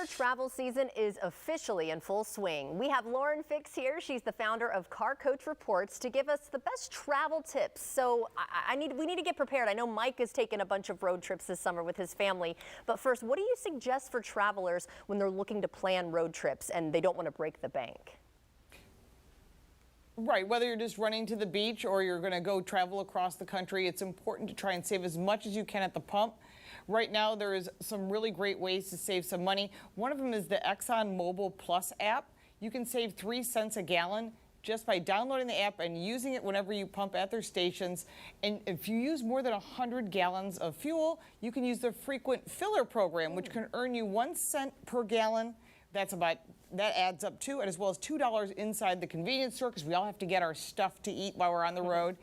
Summer travel season is officially in full swing. We have Lauren Fix here. She's the founder of Car Coach Reports to give us the best travel tips. So we need to get prepared. I know Mike is taking a bunch of road trips this summer with his family. But first, what do you suggest for travelers when they're looking to plan road trips and they don't want to break the bank? Right, whether you're just running to the beach or you're going to go travel across the country, it's important to try and save as much as you can at the pump. Right now, there is some really great ways to save some money. One of them is the ExxonMobil Plus app. You can save 3 cents a gallon just by downloading the app and using it whenever you pump at their stations. And if you use more than 100 gallons of fuel, you can use the frequent filler program, which can earn you 1 cent per gallon. That adds up to, and as well as $2 inside the convenience store, because we all have to get our stuff to eat while we're on the road.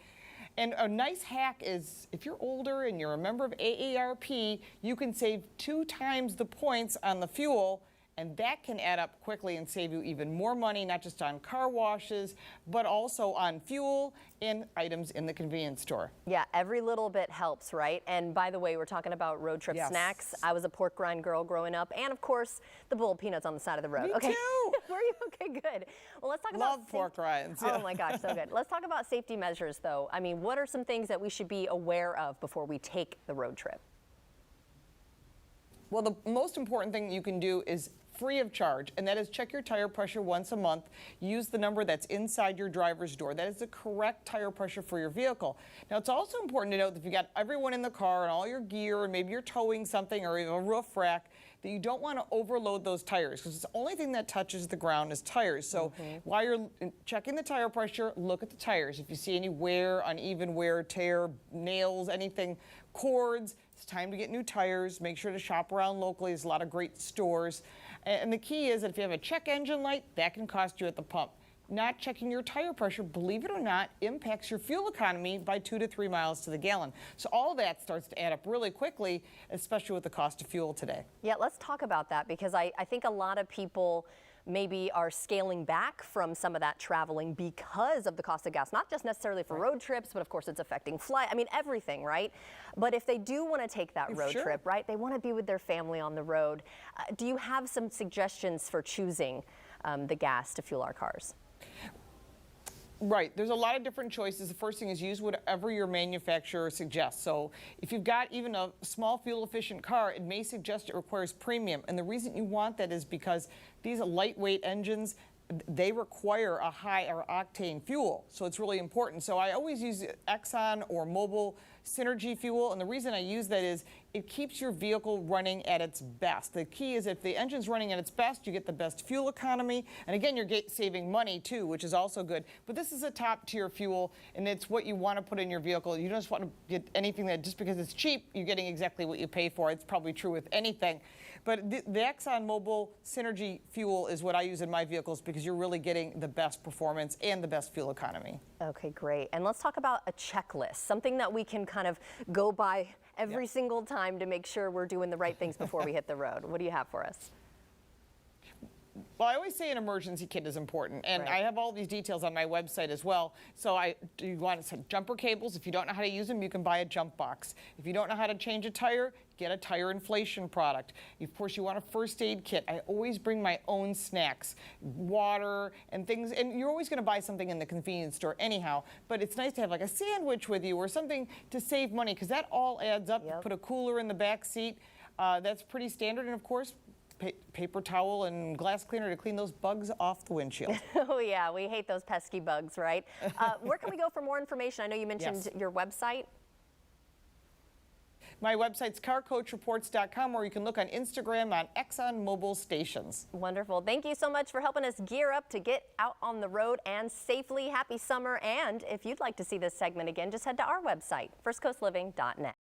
And a nice hack is, if you're older and you're a member of AARP, you can save 2 times the points on the fuel, and that can add up quickly and save you even more money, not just on car washes, but also on fuel and items in the convenience store. Yeah, every little bit helps, right? And by the way, we're talking about road trip snacks. I was a pork rind girl growing up, and of course, the bowl of peanuts on the side of the road. Me okay. too. Were you? Okay, good. Well, let's talk about Love pork rinds. Yeah. Oh my gosh, so good. Let's talk about safety measures, though. I mean, what are some things that we should be aware of before we take the road trip? Well, the most important thing you can do is free of charge, and that is check your tire pressure once a month. Use the number that's inside your driver's door. That is the correct tire pressure for your vehicle. Now, it's also important to note that if you got everyone in the car and all your gear, and maybe you're towing something or even a roof rack, that you don't want to overload those tires, because the only thing that touches the ground is tires. So while you're checking the tire pressure, look at the tires. If you see any wear, uneven wear, tear, nails, anything, cords, it's time to get new tires. Make sure to shop around locally. There's a lot of great stores. And the key is that if you have a check engine light, that can cost you at the pump. Not checking your tire pressure, believe it or not, impacts your fuel economy by 2 to 3 miles to the gallon. So all that starts to add up really quickly, especially with the cost of fuel today. Yeah, let's talk about that, because I think a lot of people maybe are scaling back from some of that traveling because of the cost of gas, not just necessarily for road trips, but of course it's affecting flight. I mean, everything, right? But if they do want to take that road trip, right, they want to be with their family on the road. Do you have some suggestions for choosing the gas to fuel our cars? Right. There's a lot of different choices. The first thing is use whatever your manufacturer suggests. So if you've got even a small fuel efficient car, it may suggest it requires premium. And the reason you want that is because these lightweight engines, they require a higher octane fuel. So it's really important. So I always use Exxon or Mobil Synergy fuel. And the reason I use that is it keeps your vehicle running at its best. The key is if the engine's running at its best, you get the best fuel economy. And again, you're saving money too, which is also good. But this is a top tier fuel, and it's what you want to put in your vehicle. You don't just want to get anything that just because it's cheap, you're getting exactly what you pay for. It's probably true with anything. But the ExxonMobil Synergy fuel is what I use in my vehicles because you're really getting the best performance and the best fuel economy. Okay, great. And let's talk about a checklist, something that we can kind of go by every single time to make sure we're doing the right things before we hit the road. What do you have for us? Well, I always say an emergency kit is important, and I have all these details on my website as well. So you want some jumper cables. If you don't know how to use them, you can buy a jump box. If you don't know how to change a tire, get a tire inflation product. Of course, you want a first aid kit. I always bring my own snacks, water and things, and you're always going to buy something in the convenience store anyhow, but it's nice to have like a sandwich with you or something to save money, because that all adds up. Put a cooler in the back seat. That's pretty standard, and of course, paper towel and glass cleaner to clean those bugs off the windshield. Oh yeah, we hate those pesky bugs, right? Where can we go for more information? I know you mentioned your website. My website's carcoachreports.com, or you can look on Instagram on ExxonMobil stations. Wonderful. Thank you so much for helping us gear up to get out on the road and safely. Happy summer. And if you'd like to see this segment again, just head to our website, firstcoastliving.net.